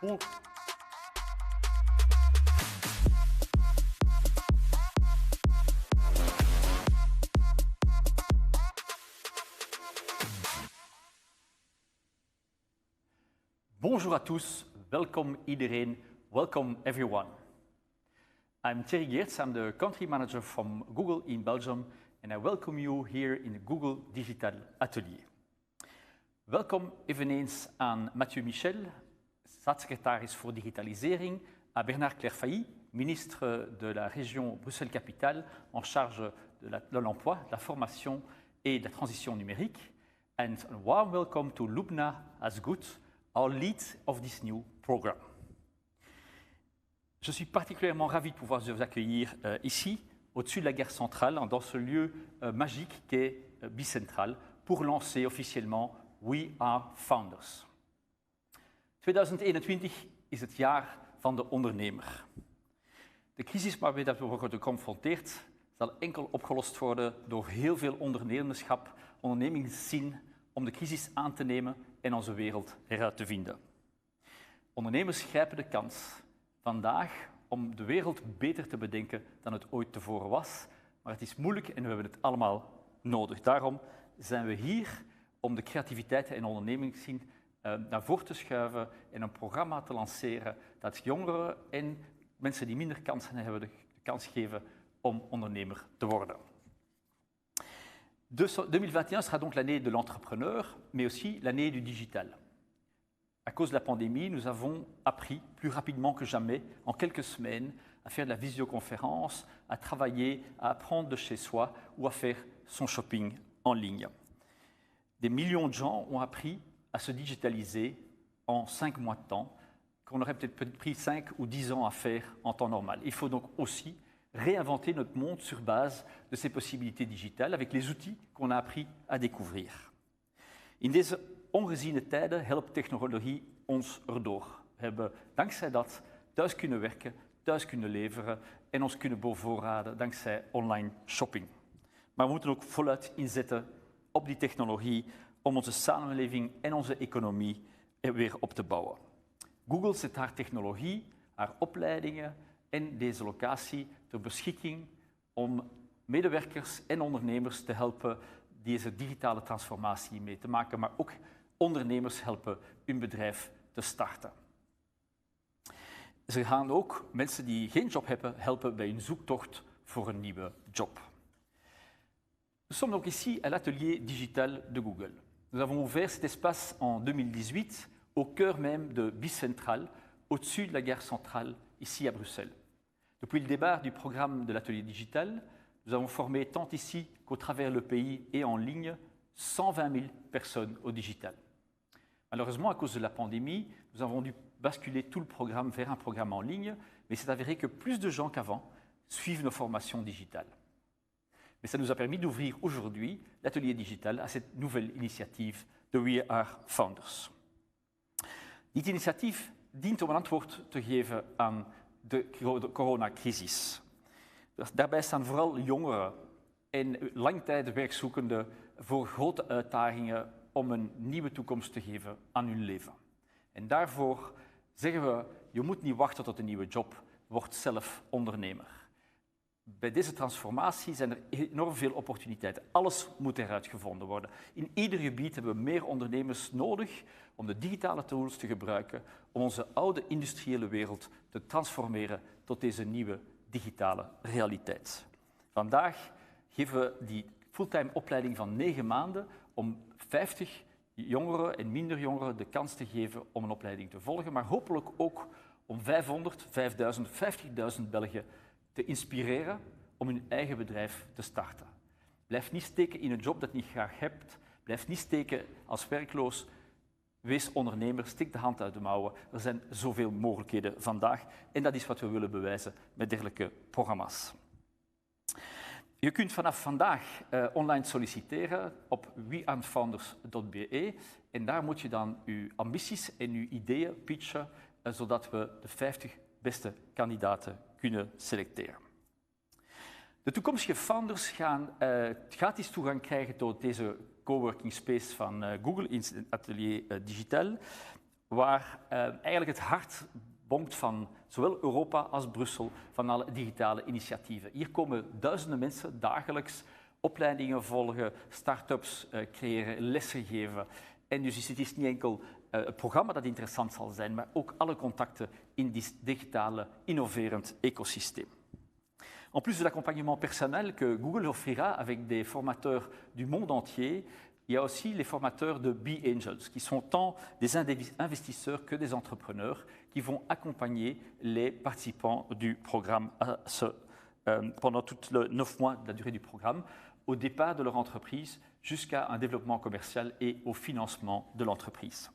Bon- Bonjour à tous, welkom iedereen, welcome everyone. I'm Thierry Geerts, I'm the country manager from Google in Belgium and I welcome you here in the Google Digital Atelier. Welkom eveneens aan Mathieu Michel, staatssecretaris voor digitalisering, à Bernard Clairfailly, ministre de la région Bruxelles-Capitale en charge de l'emploi, de la formation et de la transition numérique. And a warm welcome to Lubna Azgut, our lead of this new program. Je suis particulièrement ravi de pouvoir vous accueillir ici, au-dessus de la gare centrale, dans ce lieu magique qu'est Bicentral, pour lancer officiellement We Are Founders. 2021 is het jaar van de ondernemer. De crisis waarmee we worden geconfronteerd zal enkel opgelost worden door heel veel ondernemerschap, ondernemingszin om de crisis aan te nemen en onze wereld heruit te vinden. Ondernemers grijpen de kans vandaag om de wereld beter te bedenken dan het ooit tevoren was, maar het is moeilijk en we hebben het allemaal nodig. Daarom zijn we hier om de creativiteit en ondernemingszin naar voren te schuiven en een programma te lanceren dat jongeren en mensen die minder kansen hebben de kans geven om ondernemer te worden. 2021 sera donc l'année de l'entrepreneur, mais aussi l'année du digital. À cause de la pandémie, nous avons appris plus rapidement que jamais, en quelques semaines, à faire de la visioconférence, à travailler, à apprendre de chez soi ou à faire son shopping en ligne. Des millions de gens ont appris à se digitaliser en 5 mois de temps, qu'on aurait peut-être pris 5 ou 10 ans à faire en temps normal. Il faut donc aussi réinventer notre monde sur base de ces possibilités digitales avec les outils qu'on a appris à découvrir. In deze ongeziene tijden helpt technologie ons erdoor. We hebben dankzij dat thuis kunnen werken, thuis kunnen leveren en ons kunnen bevoorraden dankzij online shopping. Maar we moeten ook voluit inzetten op die technologie om onze samenleving en onze economie weer op te bouwen. Google zet haar technologie, haar opleidingen en deze locatie ter beschikking om medewerkers en ondernemers te helpen deze digitale transformatie mee te maken, maar ook ondernemers helpen hun bedrijf te starten. Ze gaan ook mensen die geen job hebben helpen bij hun zoektocht voor een nieuwe job. Nous sommes donc ici à l'atelier digital de Google. Nous avons ouvert cet espace en 2018 au cœur même de Bicentral, au-dessus de la gare centrale, ici à Bruxelles. Depuis le départ du programme de l'atelier digital, nous avons formé tant ici qu'au travers le pays et en ligne 120 000 personnes au digital. Malheureusement, à cause de la pandémie, nous avons dû basculer tout le programme vers un programme en ligne, mais c'est avéré que plus de gens qu'avant suivent nos formations digitales. Mais ça nous a permis d'ouvrir aujourd'hui l'atelier digital à cette nouvelle initiatieve de We Are Founders. Dit initiatief dient om een antwoord te geven aan de coronacrisis. Daarbij staan vooral jongeren en langtijdwerkzoekenden voor grote uitdagingen om een nieuwe toekomst te geven aan hun leven. En daarvoor zeggen we, je moet niet wachten tot een nieuwe job, word zelf ondernemer. Bij deze transformatie zijn er enorm veel opportuniteiten. Alles moet eruit gevonden worden. In ieder gebied hebben we meer ondernemers nodig om de digitale tools te gebruiken om onze oude industriële wereld te transformeren tot deze nieuwe digitale realiteit. Vandaag geven we die fulltime opleiding van 9 maanden om 50 jongeren en minder jongeren de kans te geven om een opleiding te volgen, maar hopelijk ook om 500, 5000, 50.000 Belgen te inspireren om hun eigen bedrijf te starten. Blijf niet steken in een job dat je niet graag hebt. Blijf niet steken als werkloos. Wees ondernemer, steek de hand uit de mouwen. Er zijn zoveel mogelijkheden vandaag en dat is wat we willen bewijzen met dergelijke programma's. Je kunt vanaf vandaag online solliciteren op wearefounders.be en daar moet je dan uw ambities en uw ideeën pitchen, zodat we de 50 beste kandidaten kunnen selecteren. De toekomstige founders gaan gratis toegang krijgen tot deze coworking space van Google in het atelier digital, waar eigenlijk het hart bonkt van zowel Europa als Brussel, van alle digitale initiatieven. Hier komen duizenden mensen dagelijks opleidingen volgen, start-ups creëren, lessen geven. En dus het is niet enkel het programma dat interessant zal zijn, maar ook alle contacten in dit digitale, innoverend écosystème. En plus de l'accompagnement personnel que Google offrira avec des formateurs du monde entier, il y a aussi les formateurs de B-Angels, qui sont tant des investisseurs que des entrepreneurs, qui vont accompagner les participants du programme pendant tous les 9 mois de la durée du programme, au départ de leur entreprise jusqu'à un développement commercial et au financement de l'entreprise.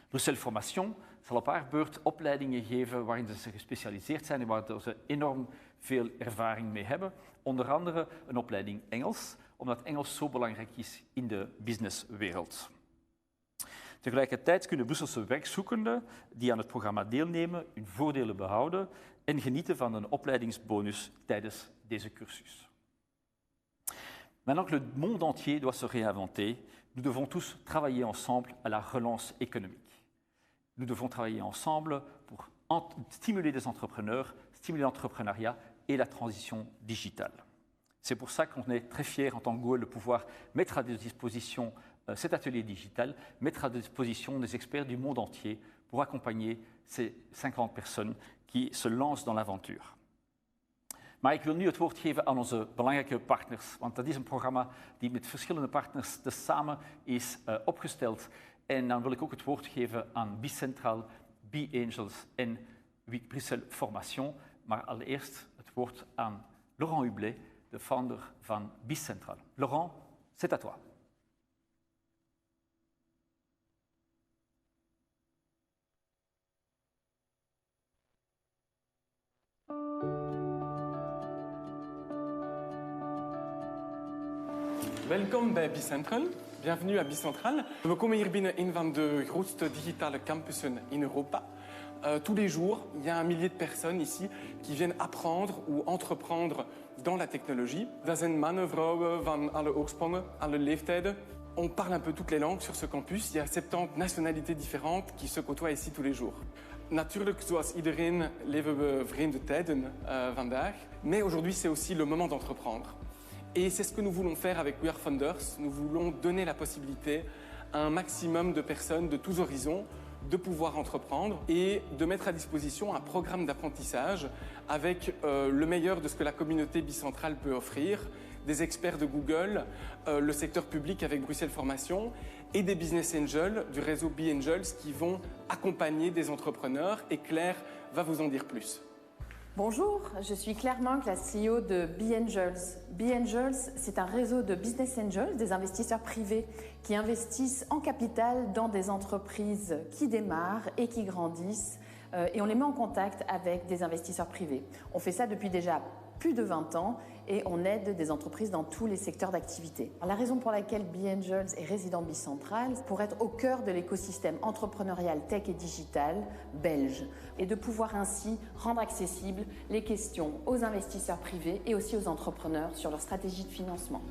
Bruxelles Formation zal op haar beurt opleidingen geven waarin ze gespecialiseerd zijn en waar ze enorm veel ervaring mee hebben. Onder andere een opleiding Engels, omdat Engels zo belangrijk is in de businesswereld. Tegelijkertijd kunnen Brusselse werkzoekenden die aan het programma deelnemen hun voordelen behouden en genieten van een opleidingsbonus tijdens deze cursus. Maintenant que le monde entier doit se réinventer, nous devons tous travailler ensemble à la relance économique. Nous devons travailler ensemble pour stimuler des entrepreneurs, stimuler l'entrepreneuriat et la transition digitale. C'est pour ça qu'on est très fiers en tant que Google de pouvoir mettre à disposition cet atelier digital, mettre à disposition des experts du monde entier pour accompagner ces 50 personnes qui se lancent dans l'aventure. Maar ik wil nu het woord geven aan onze belangrijke partners, want dat is een programma die met verschillende partners samen is opgesteld. En dan wil ik ook het woord geven aan Bicentral, B-Angels en Bruxelles Formation. Maar allereerst het woord aan Laurent Hublet, de founder van Bicentral. Laurent, c'est à toi. Welkom bij Bicentral. Bienvenue à Bicentral. We komen hier binnen een van de grootste digitale campussen in Europa. Tous les jours, il y a un millier de personnes ici qui viennent apprendre ou entreprendre dans la technologie. Dat zijn mannen, vrouwen van alle oorsprongen, alle leeftijden. On parle un peu toutes les langues sur ce campus. Il y a 70 nationalités différentes qui se côtoient ici tous les jours. Natuurlijk, zoals iedereen, leven we vreemde tijden vandaag. Mais aujourd'hui, c'est aussi le moment d'entreprendre. Et c'est ce que nous voulons faire avec We Are Founders. Nous voulons donner la possibilité à un maximum de personnes de tous horizons de pouvoir entreprendre et de mettre à disposition un programme d'apprentissage avec le meilleur de ce que la communauté bicentrale peut offrir, des experts de Google, le secteur public avec Bruxelles Formation et des business angels du réseau B-Angels qui vont accompagner des entrepreneurs, et Claire va vous en dire plus. Bonjour, je suis Claire Manque, la CEO de B-Angels. B-Angels, c'est un réseau de business angels, des investisseurs privés qui investissent en capital dans des entreprises qui démarrent et qui grandissent. Et on les met en contact avec des investisseurs privés. On fait ça depuis déjà plus de 20 ans et on aide des entreprises dans tous les secteurs d'activité. La raison pour laquelle B-Angels est résident bicentral, pour être au cœur de l'écosystème entrepreneurial tech et digital belge et de pouvoir ainsi rendre accessibles les questions aux investisseurs privés et aussi aux entrepreneurs sur leur stratégie de financement.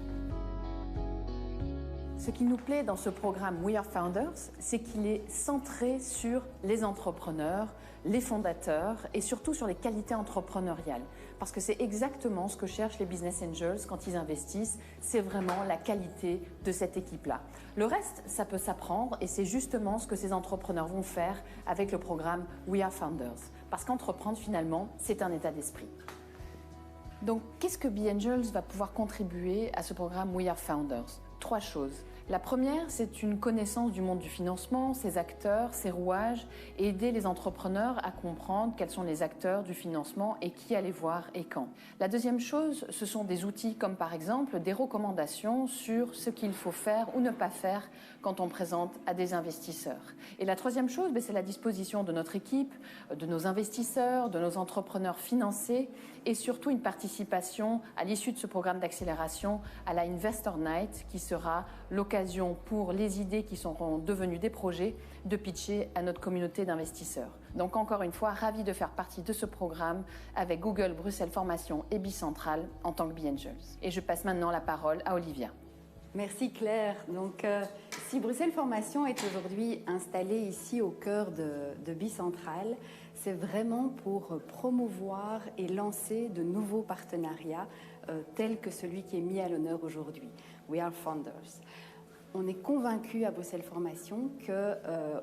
Ce qui nous plaît dans ce programme We Are Founders, c'est qu'il est centré sur les entrepreneurs, les fondateurs et surtout sur les qualités entrepreneuriales. Parce que c'est exactement ce que cherchent les business angels quand ils investissent, c'est vraiment la qualité de cette équipe-là. Le reste, ça peut s'apprendre et c'est justement ce que ces entrepreneurs vont faire avec le programme We Are Founders. Parce qu'entreprendre finalement, c'est un état d'esprit. Donc, qu'est-ce que B-Angels va pouvoir contribuer à ce programme We Are Founders? 3 choses. La première, c'est une connaissance du monde du financement, ses acteurs, ses rouages, et aider les entrepreneurs à comprendre quels sont les acteurs du financement et qui aller voir et quand. La deuxième chose, ce sont des outils comme par exemple des recommandations sur ce qu'il faut faire ou ne pas faire quand on présente à des investisseurs. Et la troisième chose, c'est la disposition de notre équipe, de nos investisseurs, de nos entrepreneurs financés et surtout une participation à l'issue de ce programme d'accélération à la Investor Night qui sera l'occasion pour les idées qui seront devenues des projets de pitcher à notre communauté d'investisseurs. Donc encore une fois, ravi de faire partie de ce programme avec Google, Bruxelles Formation et Bicentral en tant que B-Angels. Et je passe maintenant la parole à Olivia. Merci Claire. Donc, si Bruxelles Formation est aujourd'hui installée ici au cœur de Bicentral, c'est vraiment pour promouvoir et lancer de nouveaux partenariats tels que celui qui est mis à l'honneur aujourd'hui, We Are Founders. On est convaincu à Bruxelles Formation que,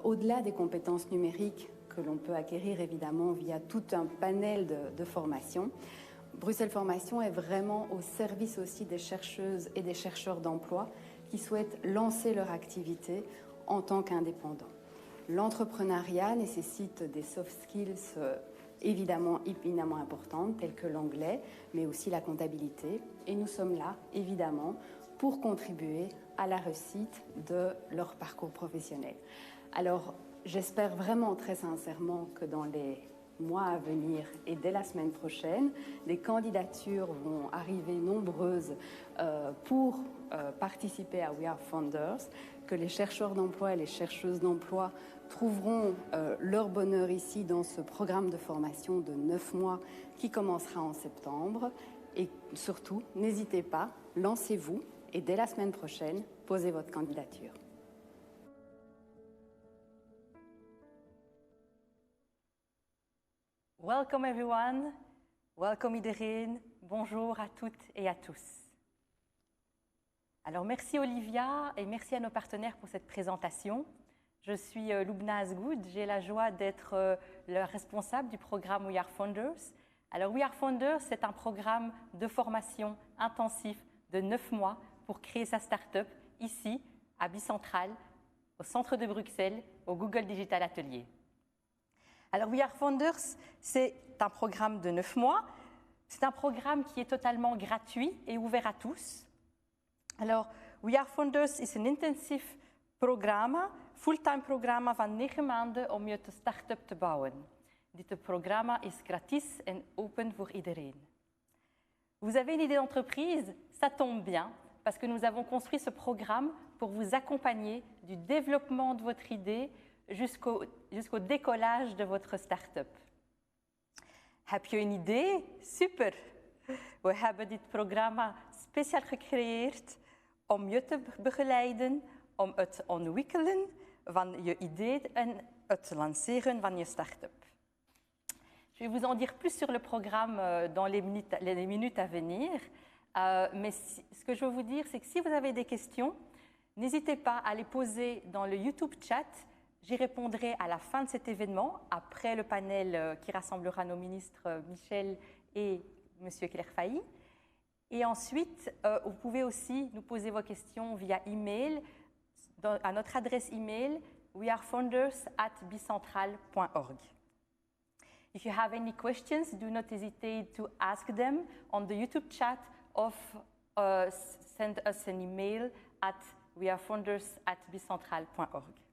au-delà des compétences numériques que l'on peut acquérir évidemment via tout un panel de formations, Bruxelles Formation est vraiment au service aussi des chercheuses et des chercheurs d'emploi qui souhaitent lancer leur activité en tant qu'indépendants. L'entrepreneuriat nécessite des soft skills évidemment éminemment importantes telles que l'anglais, mais aussi la comptabilité. Et nous sommes là, évidemment, pour contribuer à la réussite de leur parcours professionnel. Alors, j'espère vraiment très sincèrement que dans les mois à venir et dès la semaine prochaine, les candidatures vont arriver nombreuses pour participer à We Are Founders, que les chercheurs d'emploi et les chercheuses d'emploi trouveront leur bonheur ici dans ce programme de formation de 9 mois qui commencera en septembre. Et surtout, n'hésitez pas, lancez-vous et dès la semaine prochaine, posez votre candidature. Welcome everyone, welcome iedereen, bonjour à toutes et à tous. Alors merci Olivia et merci à nos partenaires pour cette présentation. Je suis Lubna Azgoud, j'ai la joie d'être le responsable du programme We Are Founders. Alors We Are Founders, c'est un programme de formation intensif de 9 mois pour créer sa start-up ici, à Bicentral, au centre de Bruxelles, au Google Digital Atelier. Alors, We Are Founders, c'est un programme de 9 mois. C'est un programme qui est totalement gratuit et ouvert à tous. Alors, We Are Founders is een intensief programma, fulltime programma van 9 maanden om je start-up te bouwen. Dit programma is gratis en open voor iedereen. Vous avez une idée d'entreprise? Ça tombe bien, parce que nous avons construit ce programme pour vous accompagner du développement de votre idée jusqu'au décollage de votre start-up. Heb je een idee? Super! We hebben dit programma speciaal gecreëerd om je te begeleiden, om het ontwikkelen van je idee en het lanceren van je start-up. Je vais vous en dire plus sur le programme dans les minutes à venir, mais ce que je veux vous dire, c'est que si vous avez des questions, n'hésitez pas à les poser dans le YouTube chat. J'y répondrai à la fin de cet événement, après le panel qui rassemblera nos ministres Michel et M. Clerfailly. Et ensuite, vous pouvez aussi nous poser vos questions via email à notre adresse email wearefounders@bicentral.org. If you have any questions, do not hesitate to ask them on the YouTube chat or send us an email at wearefounders@bicentral.org.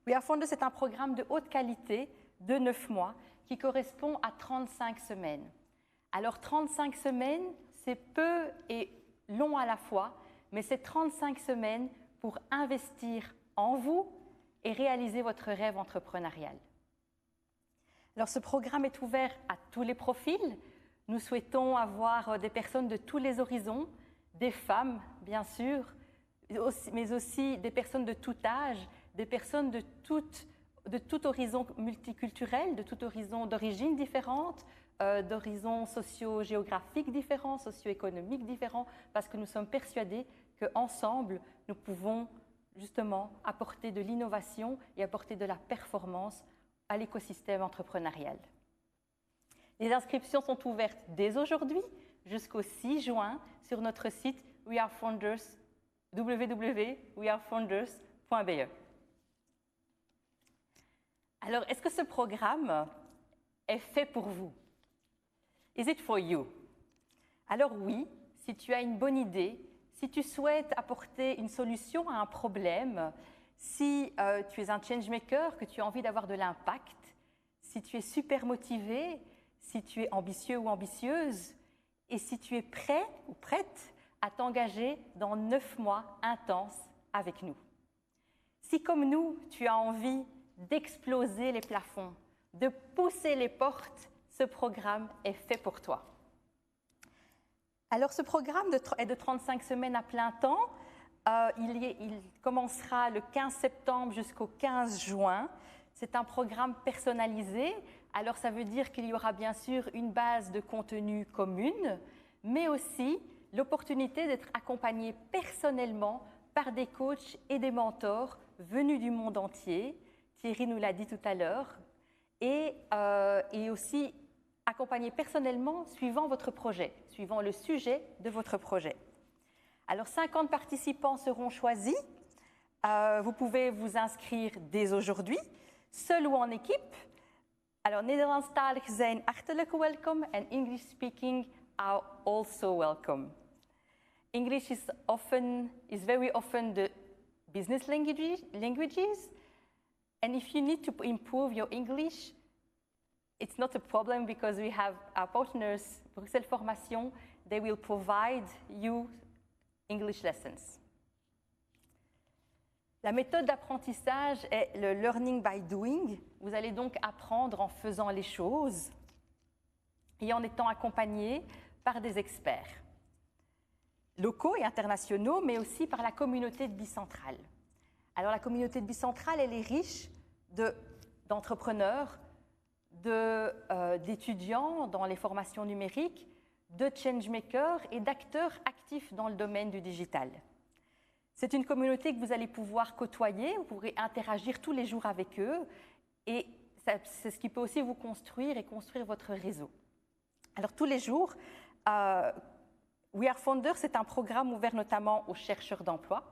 We Are Founders est un programme de haute qualité de 9 mois qui correspond à 35 semaines. Alors 35 semaines, c'est peu et long à la fois, mais c'est 35 semaines pour investir en vous et réaliser votre rêve entrepreneurial. Alors ce programme est ouvert à tous les profils. Nous souhaitons avoir des personnes de tous les horizons, des femmes bien sûr, mais aussi des personnes de tout âge, des personnes de tout horizon multiculturel, de tout horizon d'origine différente, d'horizons socio-géographiques différents, socio-économiques différents, parce que nous sommes persuadés qu'ensemble, nous pouvons justement apporter de l'innovation et apporter de la performance à l'écosystème entrepreneurial. Les inscriptions sont ouvertes dès aujourd'hui jusqu'au 6 juin sur notre site www.wearefounders.be. Alors, est-ce que ce programme est fait pour vous? Is it for you? Alors oui, si tu as une bonne idée, si tu souhaites apporter une solution à un problème, si tu es un changemaker, que tu as envie d'avoir de l'impact, si tu es super motivé, si tu es ambitieux ou ambitieuse, et si tu es prêt ou prête à t'engager dans 9 mois intenses avec nous. Si comme nous, tu as envie d'exploser les plafonds, de pousser les portes, ce programme est fait pour toi. Alors, ce programme est de 35 semaines à plein temps. Il commencera le 15 septembre jusqu'au 15 juin. C'est un programme personnalisé. Alors, ça veut dire qu'il y aura bien sûr une base de contenu commune, mais aussi l'opportunité d'être accompagné personnellement par des coachs et des mentors venus du monde entier. Thierry nous l'a dit tout à l'heure. Et aussi accompagné personnellement suivant votre projet, suivant le sujet de votre projet. Alors, 50 participants seront choisis. Vous pouvez vous inscrire dès aujourd'hui, seul ou en équipe. Alors, Nederlandstalig zijn hartelijk welkom and English speaking are also welcome. English is very often the business languages. And if you need to improve your English, it's not a problem because we have our partners, Bruxelles Formation, they will provide you English lessons. La méthode d'apprentissage est le learning by doing. Vous allez donc apprendre en faisant les choses et en étant accompagné par des experts locaux et internationaux, mais aussi par la communauté de Bicentrale. Alors, la communauté de Bicentrale, elle est riche d'entrepreneurs, d'étudiants dans les formations numériques, de changemakers et d'acteurs actifs dans le domaine du digital. C'est une communauté que vous allez pouvoir côtoyer, vous pourrez interagir tous les jours avec eux et c'est ce qui peut aussi vous construire et construire votre réseau. Alors, tous les jours, We Are Founders, c'est un programme ouvert notamment aux chercheurs d'emploi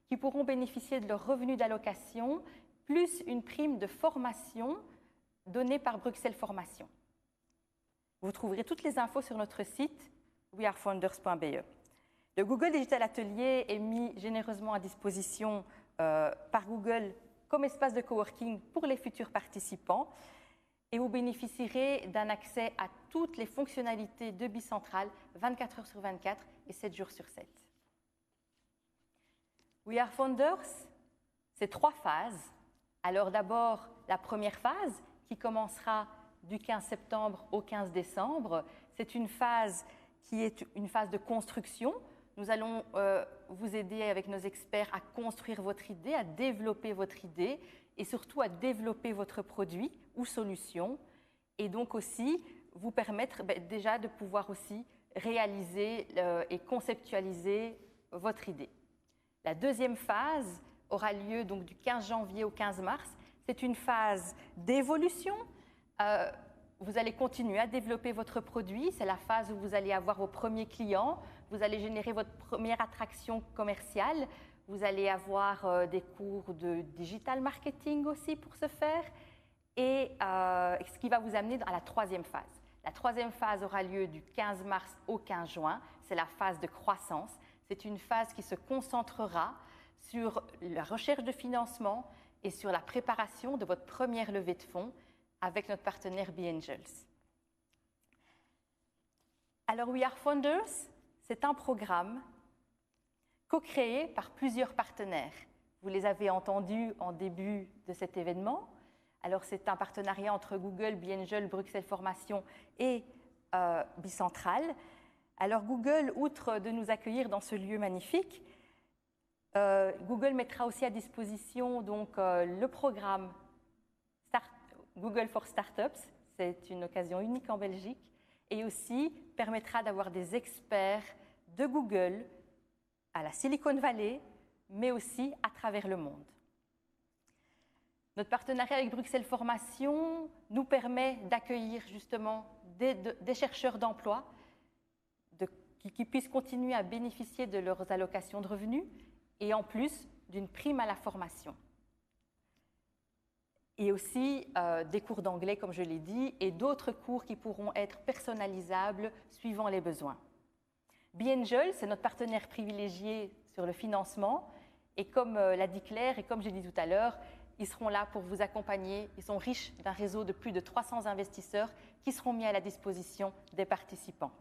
qui pourront bénéficier de leur revenu d'allocation plus une prime de formation donnée par Bruxelles Formation. Vous trouverez toutes les infos sur notre site wearefounders.be. Le Google Digital Atelier est mis généreusement à disposition par Google comme espace de coworking pour les futurs participants et vous bénéficierez d'un accès à toutes les fonctionnalités de Bicentrale 24 heures sur 24 et 7 jours sur 7. We Are Founders, c'est 3 phases. Alors d'abord, la première phase qui commencera du 15 septembre au 15 décembre. C'est une phase qui est une phase de construction. Nous allons vous aider avec nos experts à construire votre idée, à développer votre idée et surtout à développer votre produit ou solution et donc aussi vous permettre déjà de pouvoir aussi réaliser et conceptualiser votre idée. La deuxième phase aura lieu donc du 15 janvier au 15 mars. C'est une phase d'évolution. Vous allez continuer à développer votre produit. C'est la phase où vous allez avoir vos premiers clients. Vous allez générer votre première attraction commerciale. Vous allez avoir des cours de digital marketing aussi pour ce faire. Et ce qui va vous amener à la troisième phase. La troisième phase aura lieu du 15 mars au 15 juin. C'est la phase de croissance. C'est une phase qui se concentrera sur la recherche de financement et sur la préparation de votre première levée de fonds avec notre partenaire B-Angels. Alors, We Are Founders, c'est un programme co-créé par plusieurs partenaires. Vous les avez entendus en début de cet événement. Alors, c'est un partenariat entre Google, B-Angels, Bruxelles Formation et Bicentrale. Alors, Google, outre de nous accueillir dans ce lieu magnifique, Google mettra aussi à disposition donc, le programme Google for Startups. C'est une occasion unique en Belgique et aussi permettra d'avoir des experts de Google à la Silicon Valley, mais aussi à travers le monde. Notre partenariat avec Bruxelles Formation nous permet d'accueillir justement des chercheurs d'emploi qui puissent continuer à bénéficier de leurs allocations de revenus et en plus d'une prime à la formation. Et aussi des cours d'anglais, comme je l'ai dit, et d'autres cours qui pourront être personnalisables suivant les besoins. B-Angels, c'est notre partenaire privilégié sur le financement. Et comme l'a dit Claire et comme j'ai dit tout à l'heure, ils seront là pour vous accompagner. Ils sont riches d'un réseau de plus de 300 investisseurs qui seront mis à la disposition des participants.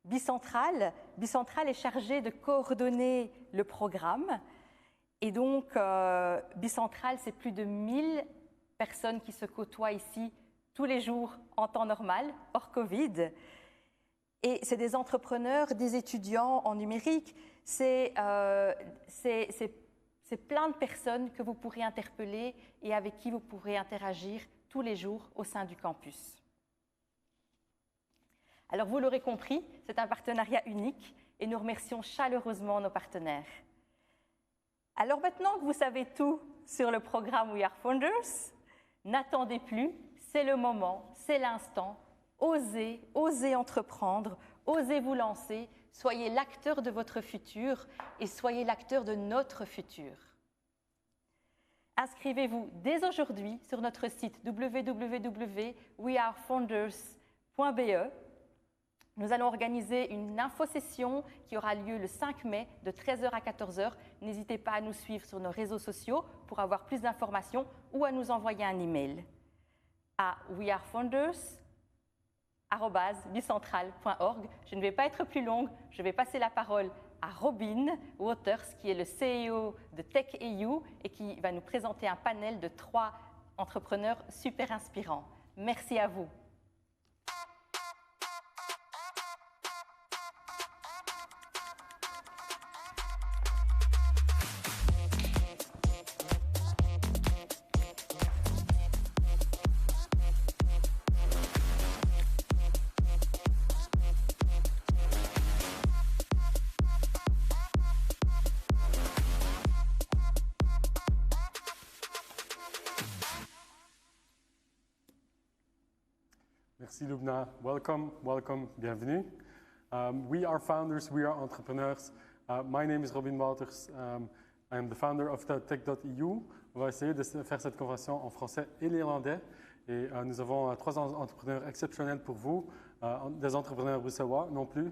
Bicentrale est chargé de coordonner le programme. Et donc, Bicentrale, c'est plus de 1000 personnes qui se côtoient ici tous les jours en temps normal, hors Covid. Et c'est des entrepreneurs, des étudiants en numérique, c'est plein de personnes que vous pourrez interpeller et avec qui vous pourrez interagir tous les jours au sein du campus. Alors vous l'aurez compris, c'est un partenariat unique et nous remercions chaleureusement nos partenaires. Alors maintenant que vous savez tout sur le programme We Are Founders, n'attendez plus, c'est le moment, c'est l'instant. Osez, osez entreprendre, osez vous lancer, soyez l'acteur de votre futur et soyez l'acteur de notre futur. Inscrivez-vous dès aujourd'hui sur notre site www.wearefounders.be. Nous allons organiser une infosession qui aura lieu le 5 mai de 13h à 14h. N'hésitez pas à nous suivre sur nos réseaux sociaux pour avoir plus d'informations ou à nous envoyer un email à wearefounders@bicentral.org. Je ne vais pas être plus longue, je vais passer la parole à Robin Waters, qui est le CEO de Tech.eu et qui va nous présenter un panel de 3 entrepreneurs super inspirants. Merci à vous. Merci Lubna. Welcome, bienvenue. We are founders, we are entrepreneurs. My name is Robin Wouters. I am the founder of Tech.eu. On va essayer de faire cette conversation en français et l'irlandais. Et nous avons 3 entrepreneurs exceptionnels pour vous, des entrepreneurs bruxellois non plus.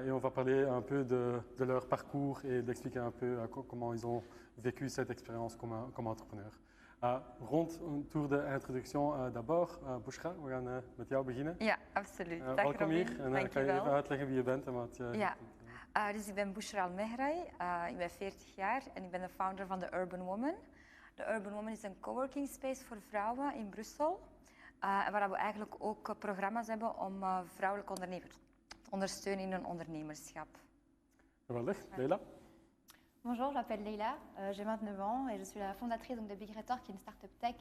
Et on va parler un peu de leur parcours et d'expliquer un peu comment ils ont vécu cette expérience comme entrepreneurs. Rond een tour de introductie d'abord. Bushra, we gaan met jou beginnen. Ja, absoluut. Dag Welkom Robin. hier. En kan je even uitleggen wie je bent en wat je... Ja, dus ik ben Bushra Al-Mehrai, ik ben 40 jaar en ik ben de founder van The Urban Woman. The Urban Woman is een coworking space voor vrouwen in Brussel. Waar we eigenlijk ook programma's hebben om vrouwelijke ondernemers te ondersteunen in hun ondernemerschap. Geweldig. Leila? Bonjour, je m'appelle Leila, j'ai 29 ans et je suis la fondatrice de Big Greater, qui est une start-up tech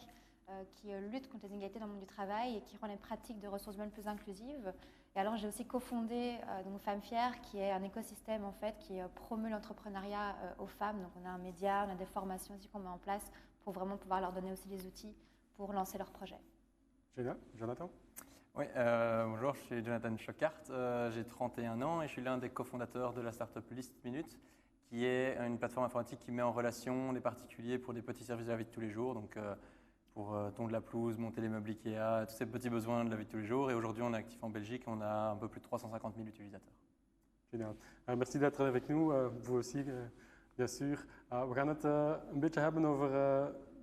qui lutte contre les inégalités dans le monde du travail et qui rend les pratiques de ressources humaines plus inclusives. Et alors j'ai aussi cofondé Femmes Fières, qui est un écosystème en fait qui promeut l'entrepreneuriat aux femmes. Donc on a un média, on a des formations aussi qu'on met en place pour vraiment pouvoir leur donner aussi les outils pour lancer leurs projets. Génial. Jonathan? Oui, bonjour, je suis Jonathan Chocart, j'ai 31 ans et je suis l'un des cofondateurs de la startup List Minute, qui est une plateforme informatique qui met en relation des particuliers pour des petits services de la vie de tous les jours, donc pour tondre la pelouse, monter les meubles Ikea, tous ces petits besoins de la vie de tous les jours. Et aujourd'hui, on est actif en Belgique, on a un peu plus de 350 000 utilisateurs. Génial. Merci d'être avec nous, vous aussi, bien sûr. We gaan het een beetje hebben over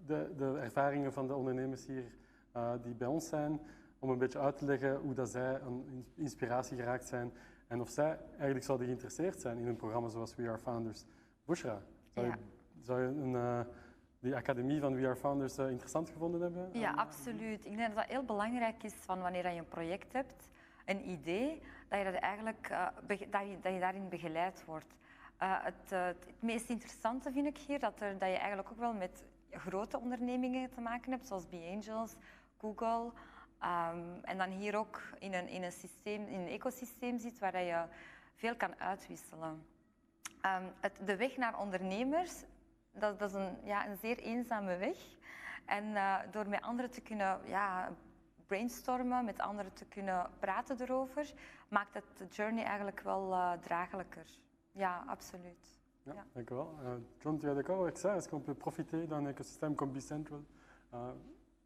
de ervaringen van de ondernemers hier die bij ons zijn, om een beetje uit te leggen hoe dat zij een inspiratie geraakt zijn en of zij eigenlijk zouden geïnteresseerd zijn in een programma zoals We Are Founders. Bushra, zou je die academie van We Are Founders interessant gevonden hebben? Ja, absoluut. Ik denk dat dat heel belangrijk is van wanneer je een project hebt, een idee, dat je, dat eigenlijk, dat je daarin begeleid wordt. Het meest interessante vind ik hier dat je eigenlijk ook wel met grote ondernemingen te maken hebt, zoals B-Angels, Google. En dan hier ook in een ecosysteem zit waar je veel kan uitwisselen. De weg naar ondernemers, dat is een zeer eenzame weg. En door met anderen te kunnen brainstormen, met anderen te kunnen praten erover, maakt het de journey eigenlijk wel draaglijker. Ja, absoluut. Ja, dank u wel. John, tu es d'accord avec ça? Est-ce qu'on peut profiter d'un écosystème comme Bicentral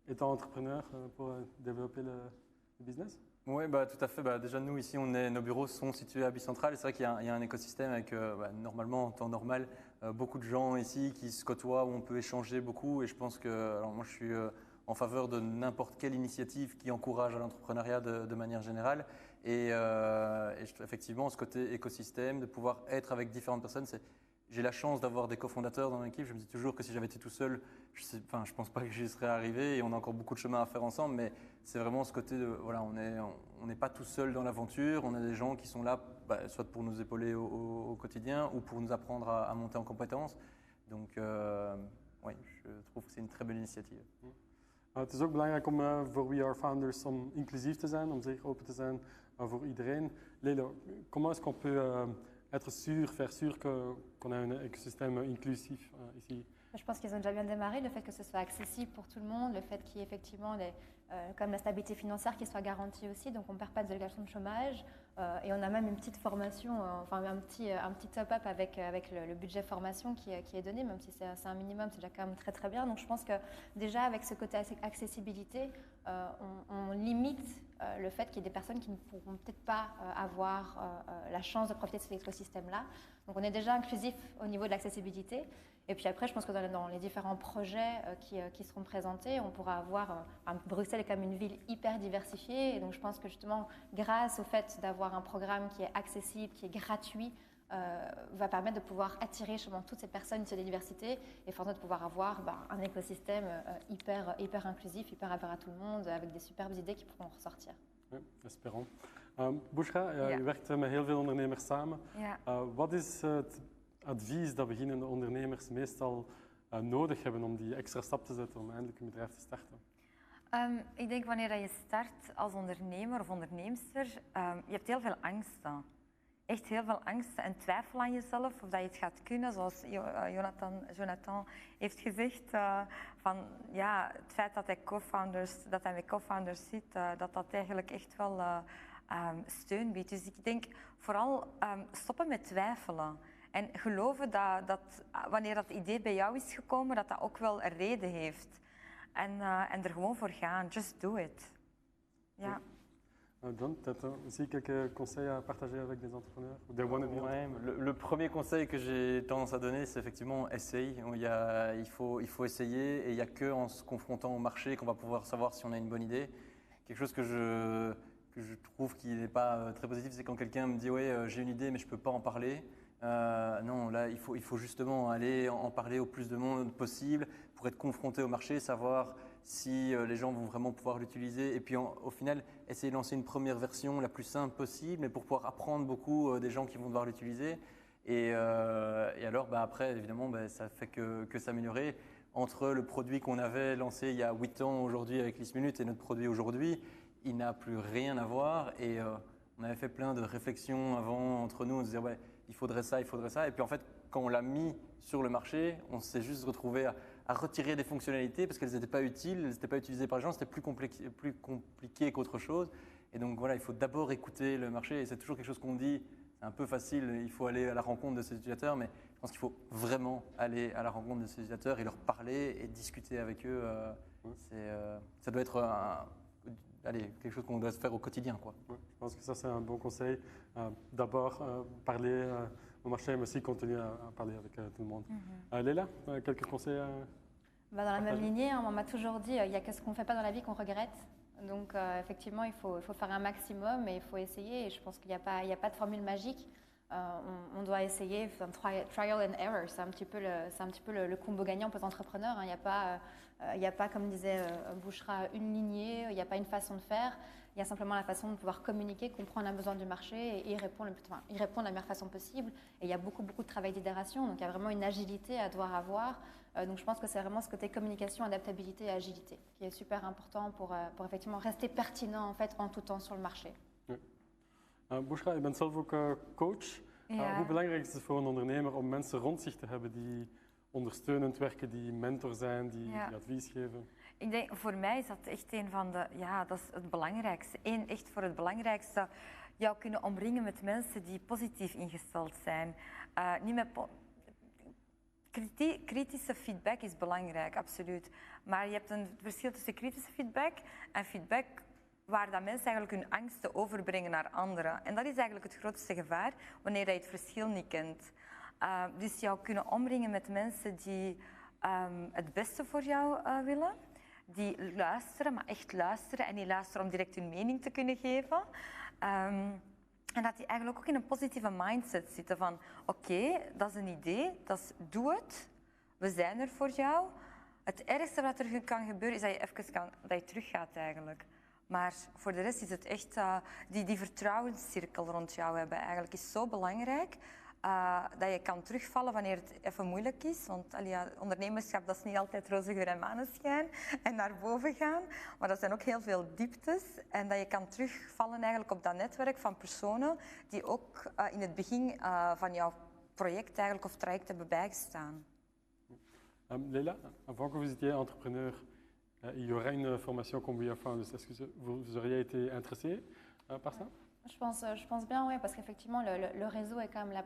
étant entrepreneur pour développer le business? Oui, tout à fait. Déjà, nous, ici, nos bureaux sont situés à Bicentral. Et c'est vrai qu'il y a un écosystème avec, normalement, en temps normal, beaucoup de gens ici qui se côtoient, où on peut échanger beaucoup. Et je pense que moi, je suis en faveur de n'importe quelle initiative qui encourage à l'entrepreneuriat de manière générale. Et effectivement, ce côté écosystème, de pouvoir être avec différentes personnes, j'ai la chance d'avoir des cofondateurs dans l'équipe. Je me dis toujours que si j'avais été tout seul, je ne pense pas que j'y serais arrivé et on a encore beaucoup de chemin à faire ensemble. Mais c'est vraiment ce côté de, voilà, on n'est pas tout seul dans l'aventure. On a des gens qui sont là, soit pour nous épauler au quotidien ou pour nous apprendre à monter en compétences. Donc, oui, je trouve que c'est une très belle initiatieve. Het is ook belangrijk om voor We Are Founders om inclusief te zijn, om zeker open te zijn voor iedereen. Leila, comment est-ce qu'on peut être sûr, faire sûr qu'on a un écosystème inclusif ici? Je pense qu'ils ont déjà bien démarré, le fait que ce soit accessible pour tout le monde, le fait qu'il y ait effectivement comme la stabilité financière qui soit garantie aussi, donc on ne perd pas de allocation de chômage et on a même une petite formation, enfin un petit top-up avec le budget formation qui est donné, même si c'est un minimum, c'est déjà quand même très très bien. Donc je pense que déjà avec ce côté accessibilité, on limite le fait qu'il y ait des personnes qui ne pourront peut-être pas avoir la chance de profiter de cet écosystème-là. Donc on est déjà inclusif au niveau de l'accessibilité. Et puis après, je pense que dans les différents projets qui seront présentés, on pourra avoir... Bruxelles est quand même une ville hyper diversifiée. Et donc je pense que justement, grâce au fait d'avoir un programme qui est accessible, qui est gratuit, va permettre de pouvoir attirer justement toutes ces personnes issues de la diversité et faire de pouvoir avoir un écosystème hyper inclusif, hyper ouvert à tout le monde, avec des superbes idées qui pourront ressortir. Ja, espérons. Bushra, je werkt met heel veel ondernemers samen. Ja. Wat is het advies dat beginnende ondernemers meestal nodig hebben om die extra stap te zetten om eindelijk een bedrijf te starten? Ik denk wanneer je start als ondernemer of onderneemster, je hebt heel veel angsten. Echt heel veel angsten en twijfel aan jezelf of dat je het gaat kunnen, zoals Jonathan heeft gezegd. Van, ja, het feit dat hij met co-founders zit, dat eigenlijk echt wel steun biedt. Dus ik denk vooral stoppen met twijfelen. En geloven dat wanneer dat idee bij jou is gekomen, dat ook wel een reden heeft. En er gewoon voor gaan. Just do it. Ja. John, peut-être aussi quelques conseils à partager avec des entrepreneurs ou des wannabe entrepreneurs? Le premier conseil que j'ai tendance à donner, c'est effectivement essaye. Il faut essayer et il n'y a qu'en se confrontant au marché qu'on va pouvoir savoir si on a une bonne idée. Quelque chose que je trouve qui n'est pas très positif, c'est quand quelqu'un me dit « ouais, j'ai une idée mais je ne peux pas en parler ». Non, là, il faut justement aller en parler au plus de monde possible pour être confronté au marché, savoir si les gens vont vraiment pouvoir l'utiliser et puis au final, essayer de lancer une première version la plus simple possible, mais pour pouvoir apprendre beaucoup des gens qui vont devoir l'utiliser. Et alors, après, évidemment, ça fait que s'améliorer. Entre le produit qu'on avait lancé il y a 8 ans aujourd'hui avec List Minute et notre produit aujourd'hui, il n'a plus rien à voir. Et on avait fait plein de réflexions avant entre nous, on se disait ouais, il faudrait ça. Et puis en fait, quand on l'a mis sur le marché, on s'est juste retrouvé à retirer des fonctionnalités parce qu'elles n'étaient pas utiles, elles n'étaient pas utilisées par les gens, c'était plus compliqué qu'autre chose. Et donc voilà, il faut d'abord écouter le marché. Et c'est toujours quelque chose qu'on dit, c'est un peu facile, il faut aller à la rencontre de ses utilisateurs, mais je pense qu'il faut vraiment aller à la rencontre de ses utilisateurs et leur parler et discuter avec eux. Ça doit être quelque chose qu'on doit se faire au quotidien, quoi. Ouais, je pense que ça, c'est un bon conseil. D'abord, parler au marché, mais aussi continuer à parler avec tout le monde. Leila, quelques conseils Dans la même lignée, on m'a toujours dit il n'y a que ce qu'on ne fait pas dans la vie qu'on regrette. Donc, effectivement, il faut faire un maximum et il faut essayer. Et je pense qu'il n'y a pas de formule magique. On doit essayer, trial and error, c'est un petit peu le combo gagnant pour les entrepreneurs. Il n'y a pas, comme disait Bushra, une lignée, il n'y a pas une façon de faire. Il y a simplement la façon de pouvoir communiquer, comprendre les besoins du marché et y répondre de la meilleure façon possible. Et il y a beaucoup de travail d'itération, donc il y a vraiment une agilité à devoir avoir. Donc je pense que c'est vraiment ce côté communication, adaptabilité et agilité qui est super important pour effectivement rester pertinent en fait en tout temps sur le marché. Oui. Bushra, je bent zelf ook coach. Ja. Hoe belangrijk is het voor een ondernemer om mensen rond zich te hebben die ondersteunend werken, die mentor zijn, die advies geven? Ik denk, voor mij is dat echt een van de, dat is het belangrijkste. Echt voor het belangrijkste, jou kunnen omringen met mensen die positief ingesteld zijn. Niet met kritische feedback is belangrijk, absoluut. Maar je hebt een verschil tussen kritische feedback en feedback waar dat mensen eigenlijk hun angsten overbrengen naar anderen. En dat is eigenlijk het grootste gevaar wanneer je het verschil niet kent. Dus jou kunnen omringen met mensen die het beste voor jou willen. Die luisteren, maar echt luisteren en niet luisteren om direct hun mening te kunnen geven. En dat die eigenlijk ook in een positieve mindset zitten van oké, dat is een idee, doe het, we zijn er voor jou. Het ergste wat er kan gebeuren is dat je even dat je teruggaat eigenlijk. Maar voor de rest is het echt die vertrouwenscirkel rond jou hebben eigenlijk is zo belangrijk. Dat je kan terugvallen wanneer het even moeilijk is. Want ondernemerschap dat is niet altijd roze geur en maneschijn en naar boven gaan. Maar dat zijn ook heel veel dieptes. En dat je kan terugvallen eigenlijk op dat netwerk van personen die ook in het begin van jouw project eigenlijk of traject hebben bijgestaan. Leila, avant que vous étiez entrepreneur, il y aurait une formation comme We Are Founders. Est-ce que vous auriez été intéressé par ça? Je pense bien, oui, parce qu'effectivement, le réseau est quand même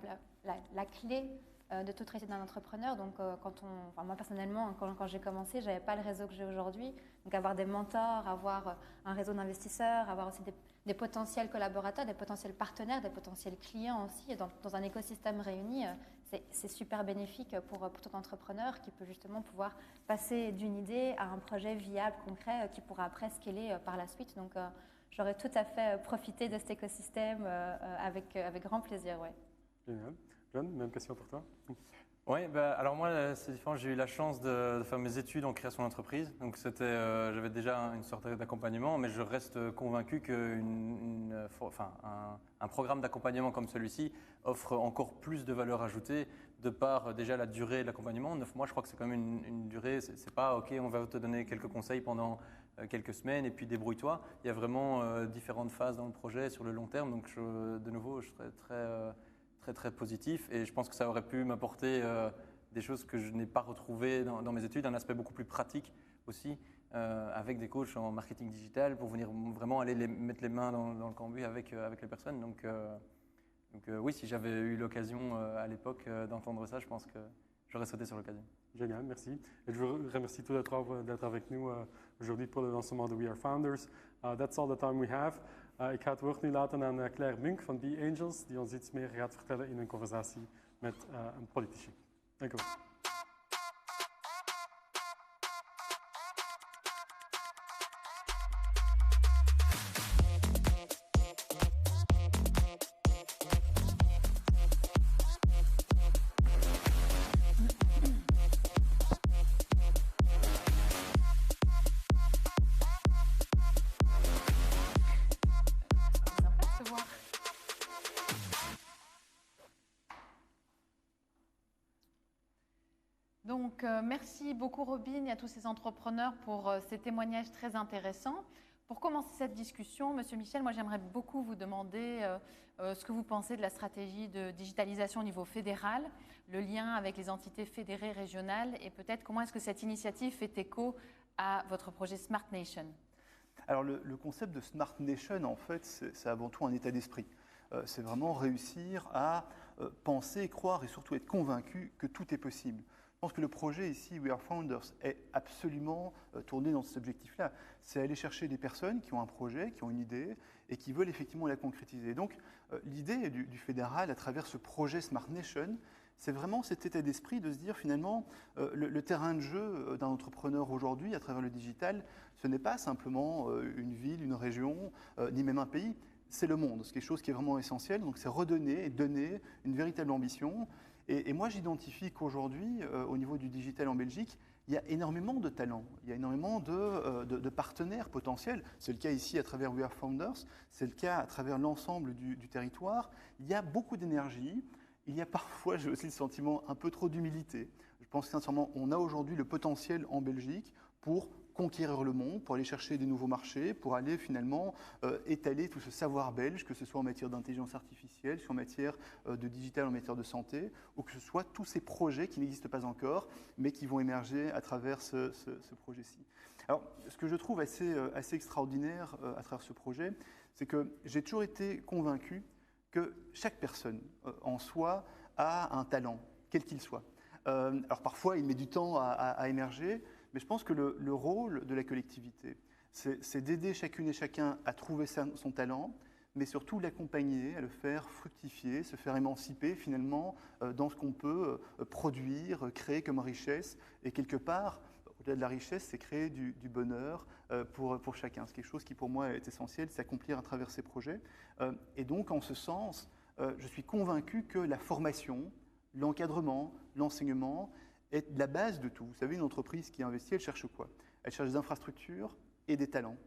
la clé de toute réussite d'un entrepreneur. Donc, moi personnellement, quand j'ai commencé, je n'avais pas le réseau que j'ai aujourd'hui. Donc, avoir des mentors, avoir un réseau d'investisseurs, avoir aussi des potentiels collaborateurs, des potentiels partenaires, des potentiels clients aussi, dans un écosystème réuni, c'est super bénéfique pour tout entrepreneur qui peut justement pouvoir passer d'une idée à un projet viable, concret, qui pourra après scaler par la suite. Donc, j'aurais tout à fait profité de cet écosystème avec grand plaisir. Ouais. Génial. John, même question pour toi. Oui, alors moi, c'est différent. J'ai eu la chance de faire mes études en création d'entreprise. Donc, j'avais déjà une sorte d'accompagnement, mais je reste convaincu qu'un programme d'accompagnement comme celui-ci offre encore plus de valeur ajoutée de par déjà la durée de l'accompagnement. 9 mois, je crois que c'est quand même une durée. C'est pas OK, on va te donner quelques conseils pendant quelques semaines et puis débrouille-toi. Il y a vraiment différentes phases dans le projet sur le long terme. Donc, de nouveau, je serais très positif et je pense que ça aurait pu m'apporter des choses que je n'ai pas retrouvées dans mes études, un aspect beaucoup plus pratique aussi, avec des coachs en marketing digital pour venir vraiment aller mettre les mains dans le cambouis avec les personnes. Donc oui, si j'avais eu l'occasion à l'époque d'entendre ça, je pense que j'aurais sauté sur l'occasion. Génial, merci. Et je vous remercie tous les trois d'être avec nous aujourd'hui pour le lancement de We Are Founders. That's all the time we have. Ik ga het woord nu laten aan Claire Munk van B-Angels, die ons iets meer gaat vertellen in een conversatie met een politici. Dank u wel. Donc, merci beaucoup Robin et à tous ces entrepreneurs pour ces témoignages très intéressants. Pour commencer cette discussion, Monsieur Michel, moi j'aimerais beaucoup vous demander ce que vous pensez de la stratégie de digitalisation au niveau fédéral, le lien avec les entités fédérées régionales et peut-être comment est-ce que cette initiative fait écho à votre projet Smart Nation. Alors le concept de Smart Nation, en fait, c'est avant tout un état d'esprit. C'est vraiment réussir à penser, croire et surtout être convaincu que tout est possible. Je pense que le projet ici, We Are Founders, est absolument tourné dans cet objectif-là. C'est aller chercher des personnes qui ont un projet, qui ont une idée et qui veulent effectivement la concrétiser. Donc l'idée du fédéral à travers ce projet Smart Nation, c'est vraiment cet état d'esprit de se dire finalement le terrain de jeu d'un entrepreneur aujourd'hui à travers le digital, ce n'est pas simplement une ville, une région, ni même un pays, c'est le monde. C'est quelque chose qui est vraiment essentiel, donc c'est redonner et donner une véritable ambition. Et moi, j'identifie qu'aujourd'hui, au niveau du digital en Belgique, il y a énormément de talents, il y a énormément de partenaires potentiels. C'est le cas ici à travers We Are Founders, c'est le cas à travers l'ensemble du territoire. Il y a beaucoup d'énergie, il y a parfois, j'ai aussi le sentiment, un peu trop d'humilité. Je pense que sincèrement, on a aujourd'hui le potentiel en Belgique pour conquérir le monde, pour aller chercher des nouveaux marchés, pour aller finalement étaler tout ce savoir belge, que ce soit en matière d'intelligence artificielle, en matière de digital, en matière de santé, ou que ce soit tous ces projets qui n'existent pas encore, mais qui vont émerger à travers ce projet-ci. Alors, ce que je trouve assez extraordinaire à travers ce projet, c'est que j'ai toujours été convaincu que chaque personne en soi a un talent, quel qu'il soit. Alors parfois, il met du temps à émerger, mais je pense que le rôle de la collectivité, c'est d'aider chacune et chacun à trouver son talent, mais surtout l'accompagner, à le faire fructifier, se faire émanciper finalement dans ce qu'on peut produire, créer comme richesse, et quelque part au-delà de la richesse, c'est créer du bonheur pour chacun. C'est quelque chose qui, pour moi, est essentiel, c'est s'accomplir à travers ces projets. Et donc, en ce sens, je suis convaincu que la formation, l'encadrement, l'enseignement est la base de tout. Vous savez, une entreprise qui investit, elle cherche quoi? Elle cherche des infrastructures et des talents.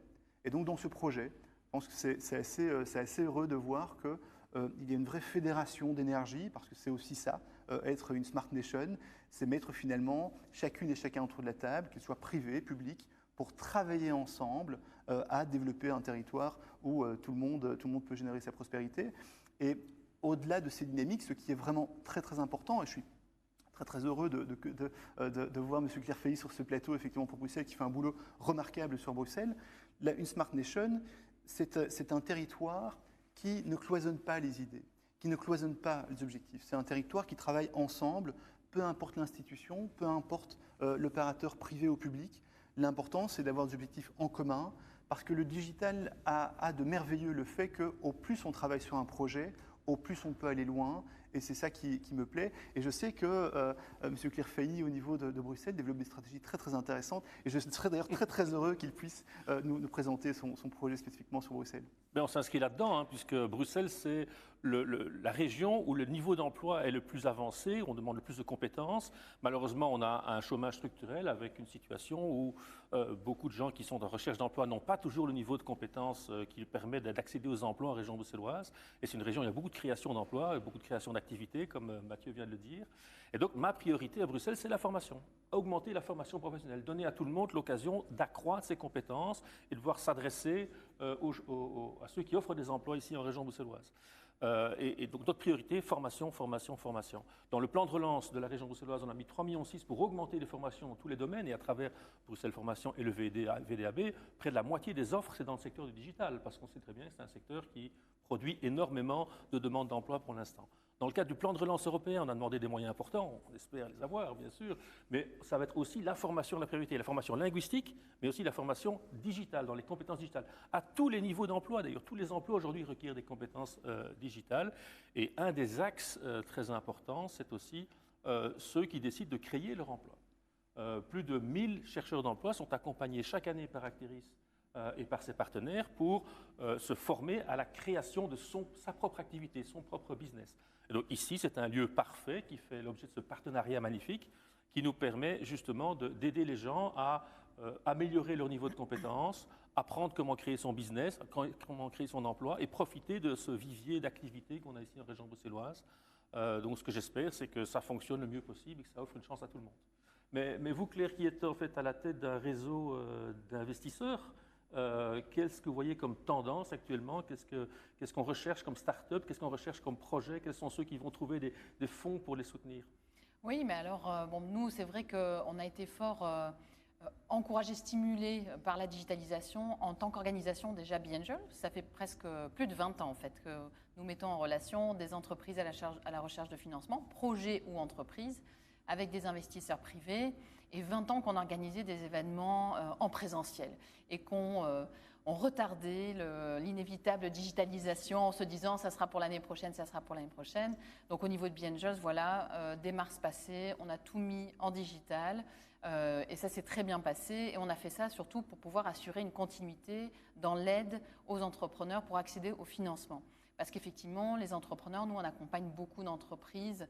Et donc, dans ce projet, je pense que c'est assez heureux de voir qu'il y a une vraie fédération d'énergie, parce que c'est aussi ça, être une Smart Nation, c'est mettre finalement chacune et chacun autour de la table, qu'il soit privé, public, pour travailler ensemble à développer un territoire où tout le monde peut générer sa prospérité. Et au-delà de ces dynamiques, ce qui est vraiment très très important, et je suis très heureux de voir M. Clairfeilly sur ce plateau, effectivement, pour Bruxelles, qui fait un boulot remarquable sur Bruxelles. Une Smart Nation, c'est un territoire qui ne cloisonne pas les idées, qui ne cloisonne pas les objectifs. C'est un territoire qui travaille ensemble, peu importe l'institution, peu importe l'opérateur privé ou public. L'important, c'est d'avoir des objectifs en commun, parce que le digital a de merveilleux le fait qu'au plus on travaille sur un projet, au plus on peut aller loin, et c'est ça qui me plaît. Et je sais que M. Clairfeilly, au niveau de Bruxelles, développe des stratégies très très intéressantes, et je serais d'ailleurs très très heureux qu'il puisse nous présenter son projet spécifiquement sur Bruxelles. On s'inscrit là-dedans, hein, puisque Bruxelles, c'est la région où le niveau d'emploi est le plus avancé, on demande le plus de compétences. Malheureusement, on a un chômage structurel avec une situation où beaucoup de gens qui sont en recherche d'emploi n'ont pas toujours le niveau de compétences qui permet d'accéder aux emplois en région bruxelloise. Et c'est une région où il y a beaucoup de création d'emplois, beaucoup de création d'activités, comme Mathieu vient de le dire. Et donc, ma priorité à Bruxelles, c'est la formation. Augmenter la formation professionnelle, donner à tout le monde l'occasion d'accroître ses compétences et de pouvoir s'adresser à ceux qui offrent des emplois ici en région bruxelloise. Et donc notre priorité, formation, formation, formation. Dans le plan de relance de la région bruxelloise, on a mis 3,6 millions pour augmenter les formations dans tous les domaines, et à travers Bruxelles Formation et le VDAB, près de la moitié des offres, c'est dans le secteur du digital, parce qu'on sait très bien que c'est un secteur qui produit énormément de demandes d'emploi pour l'instant. Dans le cadre du plan de relance européen, on a demandé des moyens importants, on espère les avoir, bien sûr, mais ça va être aussi la formation la priorité, la formation linguistique, mais aussi la formation digitale, dans les compétences digitales, à tous les niveaux d'emploi. D'ailleurs, tous les emplois aujourd'hui requièrent des compétences digitales. Et un des axes très importants, c'est aussi ceux qui décident de créer leur emploi. Plus de 1000 chercheurs d'emploi sont accompagnés chaque année par Acteris et par ses partenaires pour se former à la création de sa propre activité, son propre business. Et donc ici, c'est un lieu parfait qui fait l'objet de ce partenariat magnifique qui nous permet justement d'aider les gens à améliorer leur niveau de compétences, apprendre comment créer son business, comment créer son emploi et profiter de ce vivier d'activités qu'on a ici en région bruxelloise. Donc ce que j'espère, c'est que ça fonctionne le mieux possible et que ça offre une chance à tout le monde. Mais vous, Claire, qui êtes en fait à la tête d'un réseau d'investisseurs, qu'est-ce que vous voyez comme tendance actuellement? Qu'est-ce qu'on recherche comme start-up? Qu'est-ce qu'on recherche comme projet? Quels sont ceux qui vont trouver des fonds pour les soutenir? Oui, mais alors, nous, c'est vrai qu'on a été fort encouragés, stimulés par la digitalisation en tant qu'organisation déjà BeAngel. Ça fait presque plus de 20 ans, en fait, que nous mettons en relation des entreprises à la recherche de financement, projets ou entreprises, avec des investisseurs privés, et 20 ans qu'on organisait des événements en présentiel et qu'on retardait l'inévitable digitalisation en se disant ça sera pour l'année prochaine, ça sera pour l'année prochaine. Donc au niveau de BeAngels, voilà, dès mars passé, on a tout mis en digital et ça s'est très bien passé, et on a fait ça surtout pour pouvoir assurer une continuité dans l'aide aux entrepreneurs pour accéder au financement. Parce qu'effectivement, les entrepreneurs, nous, on accompagne beaucoup d'entreprises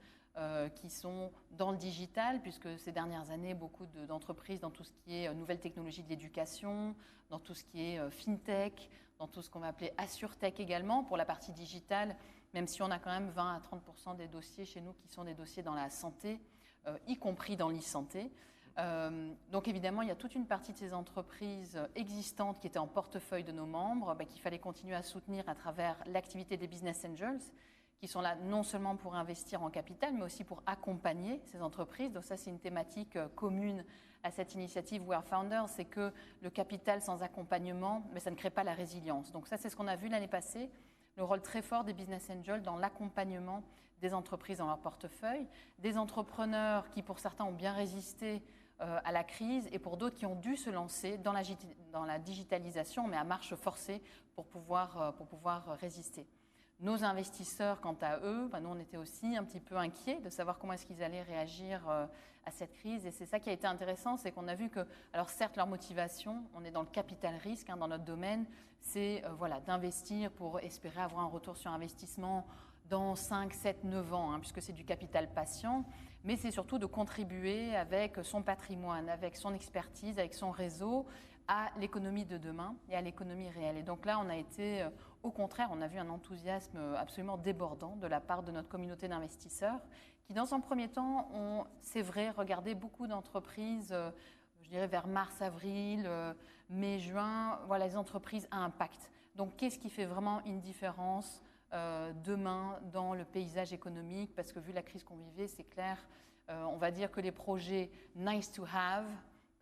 qui sont dans le digital, puisque ces dernières années, beaucoup d'entreprises dans tout ce qui est nouvelles technologies de l'éducation, dans tout ce qui est fintech, dans tout ce qu'on va appeler assurtech également, pour la partie digitale, même si on a quand même 20 à 30% des dossiers chez nous qui sont des dossiers dans la santé, y compris dans l'e-santé. Donc évidemment, il y a toute une partie de ces entreprises existantes qui étaient en portefeuille de nos membres, qu'il fallait continuer à soutenir à travers l'activité des Business Angels, qui sont là non seulement pour investir en capital, mais aussi pour accompagner ces entreprises. Donc ça, c'est une thématique commune à cette initiative We Are Founders, c'est que le capital sans accompagnement, mais ça ne crée pas la résilience. Donc ça, c'est ce qu'on a vu l'année passée, le rôle très fort des Business Angels dans l'accompagnement des entreprises dans leur portefeuille, des entrepreneurs qui, pour certains, ont bien résisté à la crise, et pour d'autres qui ont dû se lancer dans la digitalisation, mais à marche forcée pour pouvoir résister. Nos investisseurs, quant à eux, nous, on était aussi un petit peu inquiets de savoir comment est-ce qu'ils allaient réagir à cette crise. Et c'est ça qui a été intéressant, c'est qu'on a vu que, alors certes, leur motivation, on est dans le capital risque dans notre domaine, c'est d'investir pour espérer avoir un retour sur investissement dans 5, 7, 9 ans, puisque c'est du capital patient, mais c'est surtout de contribuer avec son patrimoine, avec son expertise, avec son réseau, à l'économie de demain et à l'économie réelle. Et donc là, on a été, au contraire, on a vu un enthousiasme absolument débordant de la part de notre communauté d'investisseurs qui, dans un premier temps, ont, c'est vrai, regardé beaucoup d'entreprises, je dirais vers mars, avril, mai, juin, voilà, les entreprises à impact. Donc, qu'est-ce qui fait vraiment une différence demain dans le paysage économique? Parce que vu la crise qu'on vivait, c'est clair, on va dire que les projets nice to have,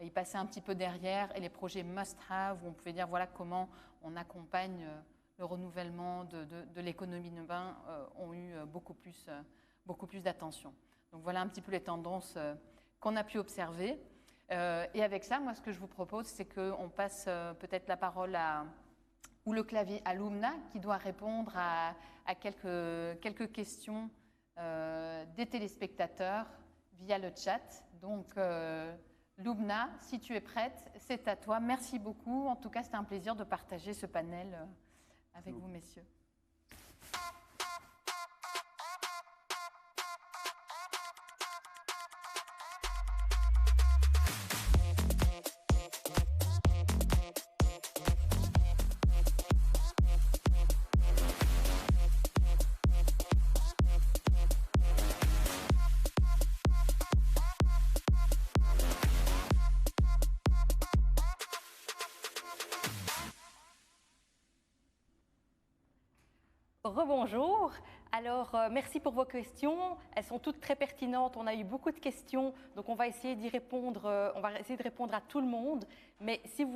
ils passaient un petit peu derrière, et les projets must-have, où on pouvait dire voilà comment on accompagne le renouvellement de l'économie de demain, ont eu beaucoup plus d'attention. Donc voilà un petit peu les tendances qu'on a pu observer. Et avec ça, moi, ce que je vous propose, c'est qu'on passe peut-être la parole ou le clavier à Lumna, qui doit répondre à quelques questions des téléspectateurs via le chat. Donc, Lumna, si tu es prête, c'est à toi. Merci beaucoup. En tout cas, c'était un plaisir de partager ce panel avec vous, messieurs. Rebonjour. Alors, merci pour vos questions. Elles sont toutes très pertinentes. On a eu beaucoup de questions, donc on va essayer d'y répondre. On va essayer de répondre à tout le monde. Mais si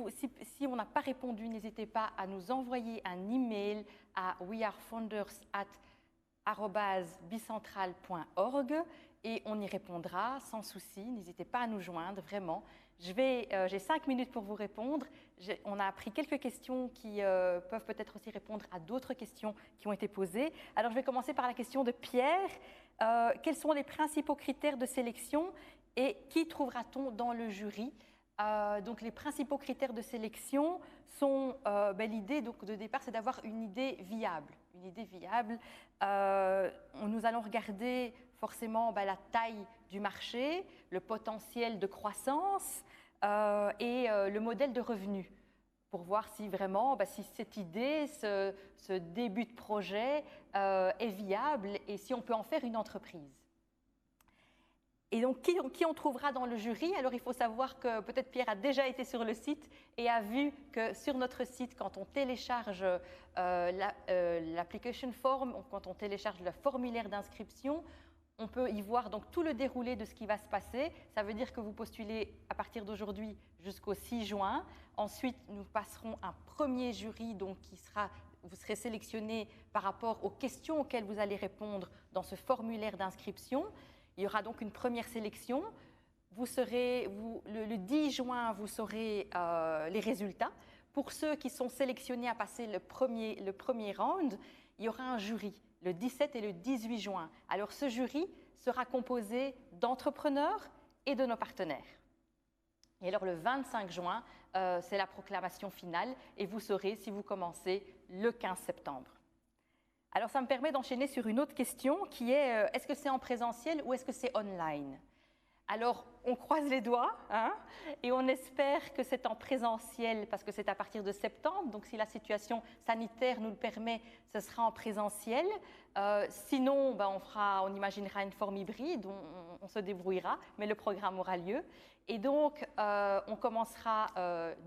on n'a pas répondu, n'hésitez pas à nous envoyer un email à wearefounders@bicentral.org et on y répondra sans souci. N'hésitez pas à nous joindre, vraiment. J'ai 5 minutes pour vous répondre. On a pris quelques questions qui peuvent peut-être aussi répondre à d'autres questions qui ont été posées. Alors, je vais commencer par la question de Pierre. Quels sont les principaux critères de sélection et qui trouvera-t-on dans le jury? Donc, les principaux critères de sélection sont, l'idée de départ, c'est d'avoir une idée viable. Une idée viable. Nous allons regarder forcément la taille du marché, le potentiel de croissance et le modèle de revenu pour voir si vraiment, si cette idée, ce début de projet est viable et si on peut en faire une entreprise. Et donc, qui on trouvera dans le jury? Alors, il faut savoir que peut-être Pierre a déjà été sur le site et a vu que sur notre site, quand on télécharge l'application form, quand on télécharge le formulaire d'inscription, on peut y voir donc tout le déroulé de ce qui va se passer. Ça veut dire que vous postulez à partir d'aujourd'hui jusqu'au 6 juin. Ensuite, nous passerons un premier jury, donc vous serez sélectionné par rapport aux questions auxquelles vous allez répondre dans ce formulaire d'inscription. Il y aura donc une première sélection. Le 10 juin, vous saurez les résultats. Pour ceux qui sont sélectionnés à passer le premier round, il y aura un jury le 17 et le 18 juin. Alors, ce jury sera composé d'entrepreneurs et de nos partenaires. Et alors, le 25 juin, c'est la proclamation finale et vous saurez si vous commencez le 15 septembre. Alors, ça me permet d'enchaîner sur une autre question qui est est-ce que c'est en présentiel ou est-ce que c'est online? Alors, on croise les doigts et on espère que c'est en présentiel parce que c'est à partir de septembre. Donc, si la situation sanitaire nous le permet, ce sera en présentiel. Sinon, on imaginera une forme hybride, on se débrouillera, mais le programme aura lieu. Et donc, on commencera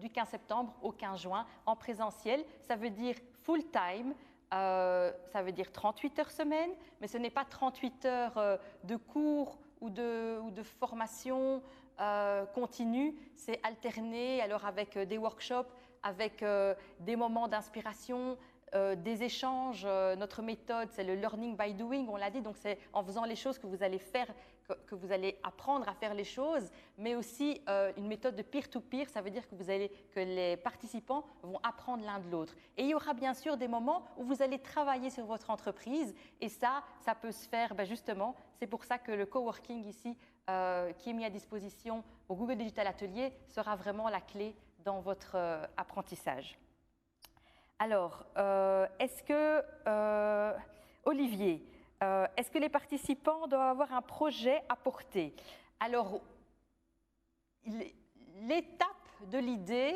du 15 septembre au 15 juin en présentiel. Ça veut dire full-time. Ça veut dire 38 heures semaine, mais ce n'est pas 38 heures de cours ou de formation continue, c'est alterné alors avec des workshops, avec des moments d'inspiration, des échanges. Notre méthode, c'est le learning by doing, on l'a dit, donc c'est en faisant les choses que vous allez faire, que vous allez apprendre à faire les choses, mais aussi une méthode de peer-to-peer, ça veut dire que les participants vont apprendre l'un de l'autre. Et il y aura bien sûr des moments où vous allez travailler sur votre entreprise, et ça peut se faire justement, c'est pour ça que le coworking ici, qui est mis à disposition au Google Digital Atelier, sera vraiment la clé dans votre apprentissage. Alors, est-ce que, Olivier, est-ce que les participants doivent avoir un projet à porter? Alors, l'étape de l'idée,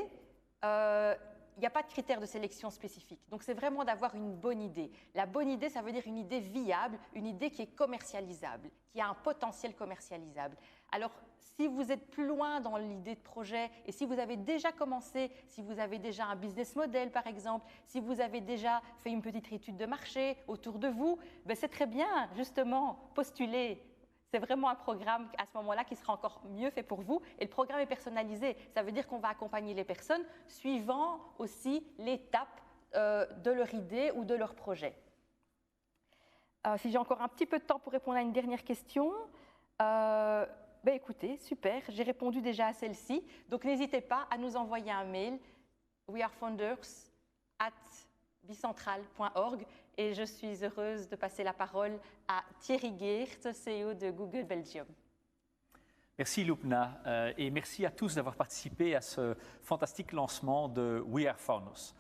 il n'y a pas de critère de sélection spécifique. Donc, c'est vraiment d'avoir une bonne idée. La bonne idée, ça veut dire une idée viable, une idée qui est commercialisable, qui a un potentiel commercialisable. Alors, si vous êtes plus loin dans l'idée de projet et si vous avez déjà commencé, si vous avez déjà un business model par exemple, si vous avez déjà fait une petite étude de marché autour de vous, c'est très bien justement postuler. C'est vraiment un programme à ce moment-là qui sera encore mieux fait pour vous et le programme est personnalisé. Ça veut dire qu'on va accompagner les personnes suivant aussi l'étape de leur idée ou de leur projet. Si j'ai encore un petit peu de temps pour répondre à une dernière question. Écoutez, super, j'ai répondu déjà à celle-ci. Donc, n'hésitez pas à nous envoyer un mail wearefounders@bicentral.org et je suis heureuse de passer la parole à Thierry Geert, CEO de Google Belgium. Merci Lubna et merci à tous d'avoir participé à ce fantastique lancement de We Are Founders.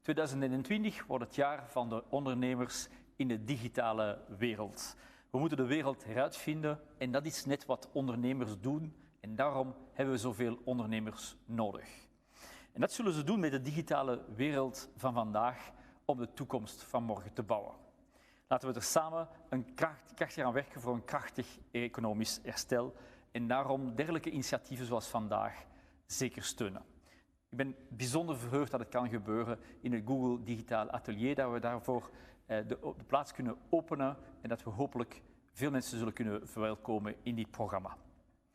2020 wordt het jaar van de ondernemers in de digitale wereld. We moeten de wereld heruitvinden en dat is net wat ondernemers doen en daarom hebben we zoveel ondernemers nodig. En dat zullen ze doen met de digitale wereld van vandaag om de toekomst van morgen te bouwen. Laten we er samen krachtig aan werken voor een krachtig economisch herstel en daarom dergelijke initiatieven zoals vandaag zeker steunen. Ik ben bijzonder verheugd dat het kan gebeuren in het Google Digitaal Atelier, dat we daarvoor de plaats kunnen openen en dat we hopelijk veel mensen zullen kunnen verwelkomen in dit programma.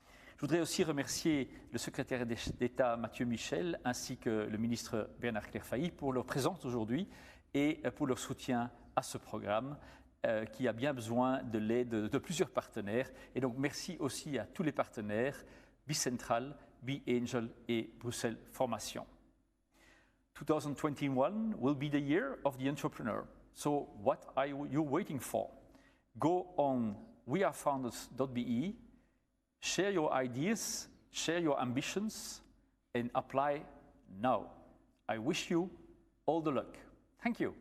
Je voudrais aussi remercier le secrétaire d'État Mathieu Michel ainsi que le ministre Bernard Clairfailly pour leur présence aujourd'hui et pour leur soutien à ce programme qui a bien besoin de l'aide de plusieurs partenaires. Et donc merci aussi à tous les partenaires, Bicentral, B-Angel et Bruxelles Formation. 2021 will be the year of the entrepreneur. So what are you waiting for? Go on wearefounders.be, share your ideas, share your ambitions, and apply now. I wish you all the luck. Thank you.